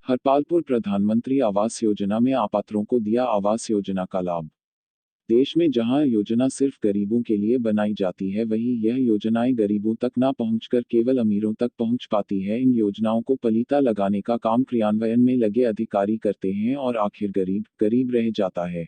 हरपालपुर प्रधानमंत्री आवास योजना में अपात्रों को दिया आवास योजना का लाभ। देश में जहां योजना सिर्फ गरीबों के लिए बनाई जाती है, वहीं यह योजनाएं गरीबों तक ना पहुंचकर केवल अमीरों तक पहुंच पाती है। इन योजनाओं को पलीता लगाने का काम क्रियान्वयन में लगे अधिकारी करते हैं और आखिर गरीब रह जाता है।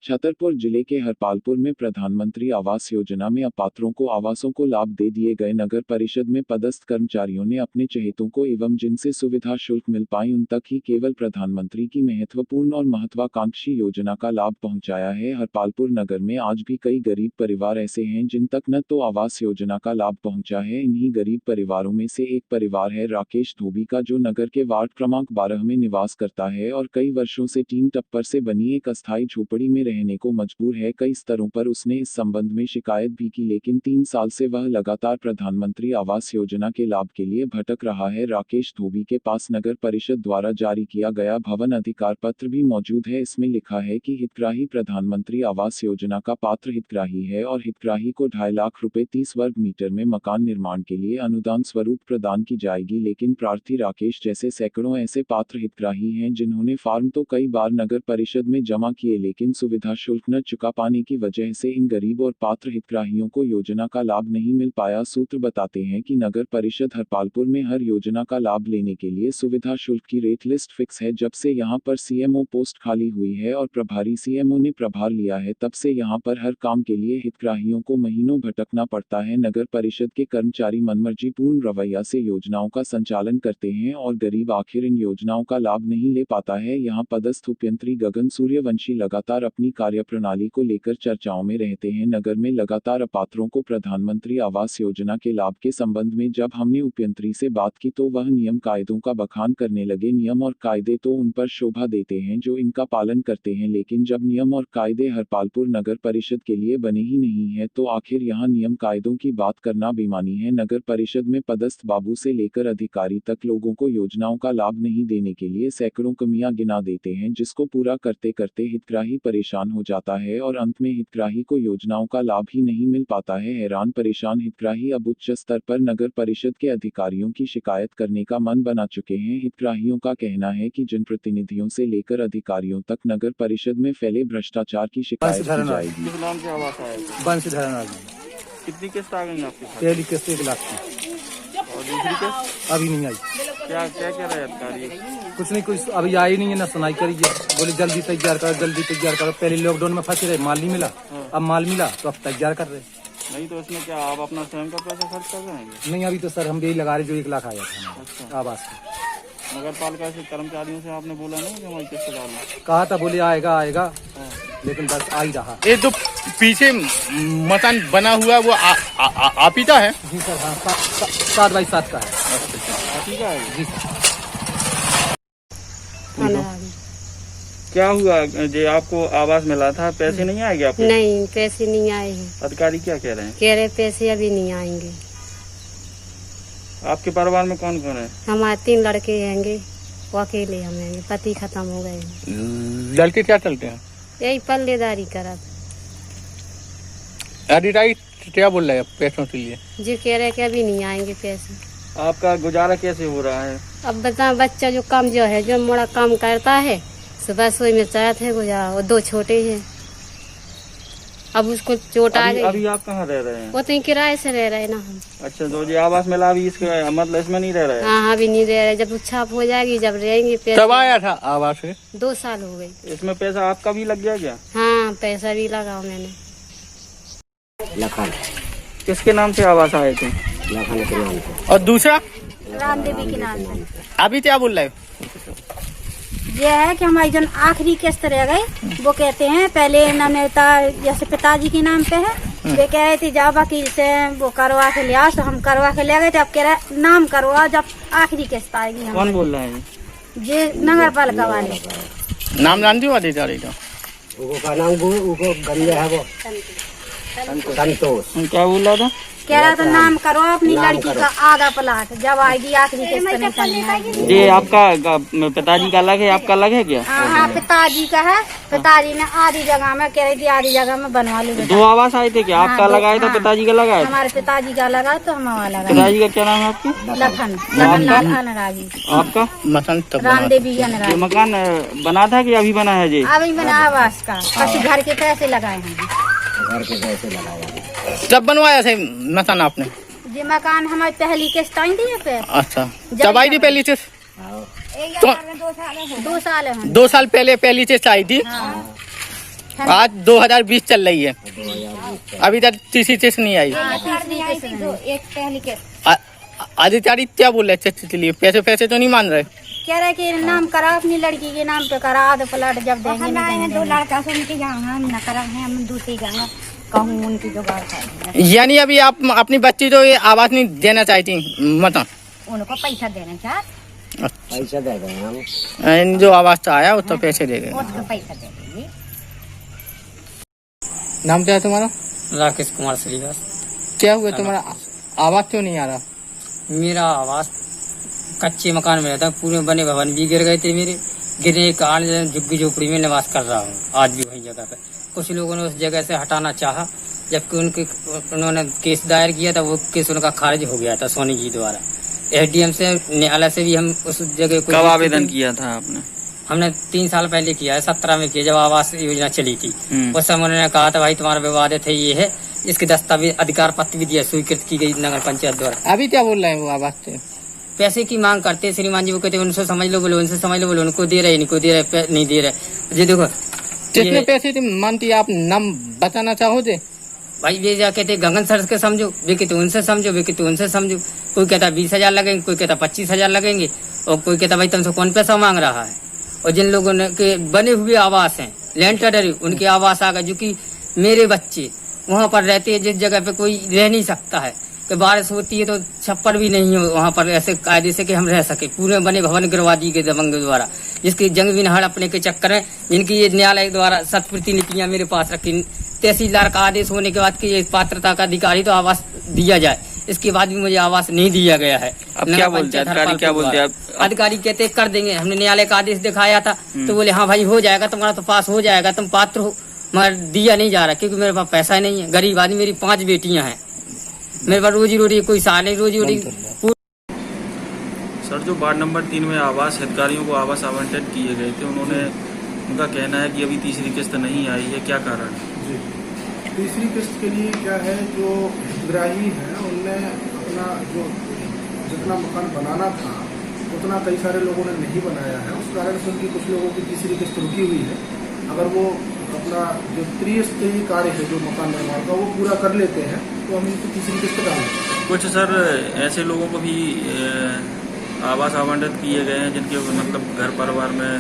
छतरपुर जिले के हरपालपुर में प्रधानमंत्री आवास योजना में अपात्रों को आवासों को लाभ दे दिए गए। नगर परिषद में पदस्थ कर्मचारियों ने अपने चहेतों को एवं जिनसे सुविधा शुल्क मिल पाई उन तक ही केवल प्रधानमंत्री की महत्वपूर्ण और महत्वाकांक्षी योजना का लाभ पहुंचाया है। हरपालपुर नगर में आज भी कई गरीब परिवार ऐसे हैं जिन तक न तो आवास योजना का लाभ पहुंचा है। इन्हीं गरीब परिवारों में से एक परिवार है राकेश धोबी का, जो नगर के वार्ड क्रमांक 12 में निवास करता है और कई वर्षों से टीन टप्पर से बनी एक अस्थायी झोपड़ी में रहने को मजबूर है। कई स्तरों पर उसने इस संबंध में शिकायत भी की, लेकिन 3 साल से वह लगातार प्रधानमंत्री आवास योजना के लाभ के लिए भटक रहा है। राकेश धोबी के पास नगर परिषद द्वारा जारी किया गया भवन अधिकार पत्र भी मौजूद है। इसमें लिखा है कि हितग्राही प्रधानमंत्री आवास योजना का पात्र हितग्राही है और हितग्राही को 2.5 लाख रुपए 30 वर्ग मीटर में मकान निर्माण के लिए अनुदान स्वरूप प्रदान की जाएगी। लेकिन प्रार्थी राकेश जैसे सैकड़ों ऐसे पात्र हितग्राही हैं जिन्होंने फॉर्म तो कई बार नगर परिषद में जमा किए, लेकिन सुविधा शुल्क न चुका पाने की वजह से इन गरीब और पात्र हितग्राहियों को योजना का लाभ नहीं मिल पाया। सूत्र बताते हैं कि नगर परिषद हरपालपुर में हर योजना का लाभ लेने के लिए सुविधा शुल्क की रेट लिस्ट फिक्स है। जब से यहां पर सीएमओ पोस्ट खाली हुई है और प्रभारी सीएमओ ने प्रभार लिया है, तब से यहां पर हर काम के लिए हितग्राहियों को महीनों भटकना पड़ता है। नगर परिषद के कर्मचारी मनमर्जी पूर्ण रवैया से योजनाओं का संचालन करते हैं और गरीब आखिर इन योजनाओं का लाभ नहीं ले पाता है। यहाँ पदस्थ उपयंत्री गगन सूर्यवंशी लगातार अपनी कार्यप्रणाली को लेकर चर्चाओं में रहते हैं। नगर में लगातार अपात्रों को प्रधानमंत्री आवास योजना के लाभ के संबंध में जब हमने उपयंत्री से बात की तो वह नियम कायदों का बखान करने लगे। नियम और कायदे तो उन पर शोभा देते हैं जो इनका पालन करते हैं, लेकिन जब नियम और कायदे हरपालपुर नगर परिषद के लिए बने ही नहीं है तो आखिर यहाँ नियम कायदों की बात करना बेईमानी है। नगर परिषद में पदस्थ बाबू से लेकर अधिकारी तक लोगों को योजनाओं का लाभ नहीं देने के लिए सैकड़ों कमियां गिना देते हैं, जिसको पूरा करते करते हितग्राही परेशान हो जाता है और अंत में हितग्राही को योजनाओं का लाभ ही नहीं मिल पाता है। हैरान परेशान हितग्राही अब उच्च स्तर पर नगर परिषद के अधिकारियों की शिकायत करने का मन बना चुके हैं। हितग्राहियों का कहना है कि जनप्रतिनिधियों से लेकर अधिकारियों तक नगर परिषद में फैले भ्रष्टाचार की शिकायत की जाएगी। कितनी किस्त आ गई आपके? पहली किस्त 1 लाख की और दूसरी किस्त अभी नहीं आई। क्या क्या कह रहे हैं अधिकारी? कुछ नहीं, कुछ अभी आई नहीं है, ना सुनाई करी है। बोले जल्दी तैयार करो, जल्दी तैयार करो। पहले लॉकडाउन में फंसे रहे, माल नहीं मिला, अब माल मिला तो अब तैयार कर रहे। नहीं तो इसमें क्या आप अपना स्वयं का पैसा खर्च कर रहे हैं? नहीं, अभी तो सर हम यही लगा रहे जो 1 लाख आया था अच्छा। आवास का। नगर पालिका से कर्मचारियों से आपने बोला नहीं कि हमारी किस्त डालना? कहा था, बोले आएगा लेकिन बस आ ही रहा। ये जो पीछे मकान बना हुआ वो आप ही का है? जी सर, हाँ 7 बाई 7 का है। आप ही का है? जी सर। क्या हुआ जो आपको आवास मिला था, पैसे नहीं आएंगे आपको? नहीं, पैसे नहीं आए हैं। अधिकारी क्या कह रहे हैं? कह रहे पैसे अभी नहीं आएंगे। आपके परिवार में कौन कौन है? हमारे 3 लड़के हैंगे, वो अकेले हम हैंगे, पति खत्म हो गए। लड़के क्या चलते हैं? यही पल्लेदारी करा। क्या बोल रहे हैं पैसों के लिए? जी कह रहे कि अभी नहीं आएंगे पैसे। आपका गुजारा कैसे हो रहा है? अब बता, बच्चा जो काम जो मोड़ा काम करता है, सुबह सोई में चाहते है गुजारा। वो 2 छोटे हैं, अब उसको चोट आ गई। अभी आप कहाँ रह रहे हैं? वो तो किराए से रह रहे हैं ना हम। अच्छा, तो जो आवास मिला अभी इसके मतलब इसमें नहीं रह रहे हैं? हाँ, अभी नहीं रह रहे। जब छाप हो जाएगी, जब रहेंगे पैसे। कब आया था आवास से? 2 साल हो गए। इसमें पैसा आपका भी लग गया क्या? हाँ, पैसा भी लगाओ मैंने। लखन किसके नाम से आवास आए थे? लखन के नाम से। और दूसरा राम देवी के नाम से। अभी क्या बोल रहे हो? ये है कि हमारी जो आखिरी किस्त रह गई, वो कहते हैं पहले न मेरा जैसे पिताजी के नाम पे है, वे कह रहे थे जाओ वकील से वो करवा के ले आओ, तो हम करवा के ले गए थे। अब कह रहे नाम करवाओ जब आखिरी किस्त आएगी। कौन बोल रहे हैं? ये नगर पालिका वाले। नाम जानती हूँ अधिकारी का? उनको का नाम उनको गंदे है वो संतोष। क्या बोल रहा था? कह रहा तो नाम करो अपनी लड़की का आधा प्लाट, जब आएगी आखिरी किस्त नहीं आएगी। ये आपका पिताजी का अलग है, आपका अलग है क्या? हाँ, पिताजी का है। पिताजी ने आधी जगह में कह रही थी आधी जगह में बनवा लो। दो आवास आए थे क्या? आपका लगाया था, पिताजी का लगाया? हमारे पिताजी का लगा तो हमारा लगा। पिताजी का क्या नाम है आपके? लखन रागी। आपका? मकान तब रामदेवी ये मकान बना था कि अभी बना है? जी अभी मैंने आवास का किसी घर के पैसे लगाए हैं। घर के पैसे लगाया। जब बनवाया था मकान आपने? जी मकान हमारी पहली किस्त आई थी पे। अच्छा, जब आई थी पहली किस्त? तो 2 साल है। 2 साल पहले पहली किस्त आई थी। आज 2020 चल रही है, अभी तक तीसरी किस्त नहीं आई। एक पहली किस्त। अधिकारी क्या बोल रहे थे? पैसे तो नहीं मान रहे? कह रहे कि नाम करा अपनी लड़की के नाम पे करा, आधा प्लाट जब देंगे नहीं। 2 लड़का से उनके यहाँ हम न करा है, हम दूसरी जगह कहूँ उनकी जुगाड़ कर। यानी अभी आप अपनी बच्ची तो ये आवाज नहीं देना चाहती? मतलब उनको पैसा देना चाहते, पैसा दे देंगे हम। जो आवाज तो आया उसको पैसे दे देंगे। उसको पैसा दे देंगे। नाम क्या है तुम्हारा? राकेश कुमार श्रीवास। क्या हुआ तुम्हारा आवाज क्यों नहीं आ रहा? मेरा आवास कच्चे मकान में रहता, पूरे बने भवन भी गिर गए थे मेरे। गिरने के कारण झुग्गी झोपड़ी में निवास कर रहा हूँ आज भी वही जगह पे। कुछ लोगों ने उस जगह से हटाना चाहा, जबकि उन्होंने केस दायर किया था, वो केस उनका खारिज हो गया था सोनी जी द्वारा। एसडीएम से, न्यायालय से भी हम उस जगह को। कब आवेदन किया था आपने? हमने 3 साल पहले किया है, 17 में किया, जब आवास योजना चली थी। उस समय उन्होंने कहा था भाई तुम्हारा विवादित है, ये है, इसके दस्तावेज अधिकार पत्र भी दिया, स्वीकृत की गई नगर पंचायत द्वारा। अभी क्या बोल रहे हैं वो आवाज से? पैसे की मांग करते श्रीमान जी, वो कहते उनसे समझ लो बोलो, उनसे समझ लो बोलो, उनको दे रहे, इनको दे रहे, नहीं दे रहे। जी देखो कितने पैसे मानती आप नाम बताना चाहोगे? भाई ये जा कहते गगन सर के समझो, वे कहते उनसे समझो, वे कहते उनसे समझो। कोई कहता 20,000 लगेंगे, कोई कहता 25,000 लगेंगे, और कोई कहता भाई तुमसे कौन पैसा मांग रहा है। और जिन लोगों ने के बने हुए आवास हैं, लैंड टेंडर, उनके आवास आ गए, जो कि मेरे बच्चे वहाँ पर रहते हैं, जिस जगह पे कोई रह नहीं सकता है, कि बारिश होती है तो छप्पर भी नहीं हो वहाँ पर ऐसे कायदे से कि हम रह सके। पूरे बने भवन गिरवा दी गए दबंग द्वारा, जिसकी जंग भी नहड़ अपने के चक्कर में, जिनकी ये न्यायालय द्वारा शत प्रतिलिपियां मेरे पास रखी। तहसीलदार का आदेश होने के बाद कि ये पात्रता का अधिकारी तो आवास दिया जाए, इसके बाद भी मुझे आवास नहीं दिया गया है। अब क्या बोलते हैं अधिकारी? क्या बोलते हैं अधिकारी? कहते कर देंगे, हमने न्यायालय का आदेश दिखाया था तो बोले हाँ भाई हो जाएगा, तुम्हारा तो पास हो जाएगा, तुम पात्र हो, मगर दिया नहीं जा रहा क्योंकि मेरे पास पैसा नहीं है। गरीब आदमी, मेरी 5 बेटियां हैं, मेरे पास रोजी रोटी कोई साल नहीं, रोजी रोटी। सर, जो वार्ड नंबर 3 में आवास हितग्राहियों को आवास आवंटित किए गए थे, उनका कहना है कि अभी तीसरी किस्त नहीं आई है, क्या कारण है? जी, तीसरी किस्त के लिए क्या है, जो हितग्राही हैं उनने अपना जो जितना मकान बनाना था उतना कई सारे लोगों ने नहीं बनाया है, उस कारण से उनकी कुछ लोगों की तीसरी किस्त रुकी हुई है। अगर वो अपना जो त्रिस्तरीय कार्य है जो मकान निर्माण का, वो पूरा कर लेते हैं तो हम इनकी तीसरी किस्त डालेंगे। कुछ सर ऐसे लोगों को भी आवास आवंटित किए गए हैं जिनके मतलब घर परिवार में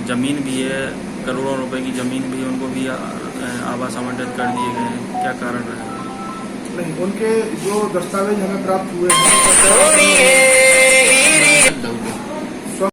जमीन भी है, करोड़ों रुपए की जमीन भी, उनको भी आवास आवंटित कर दिए गए हैं, क्या कारण रहा? नहीं, उनके जो दस्तावेज हमें प्राप्त हुए हैं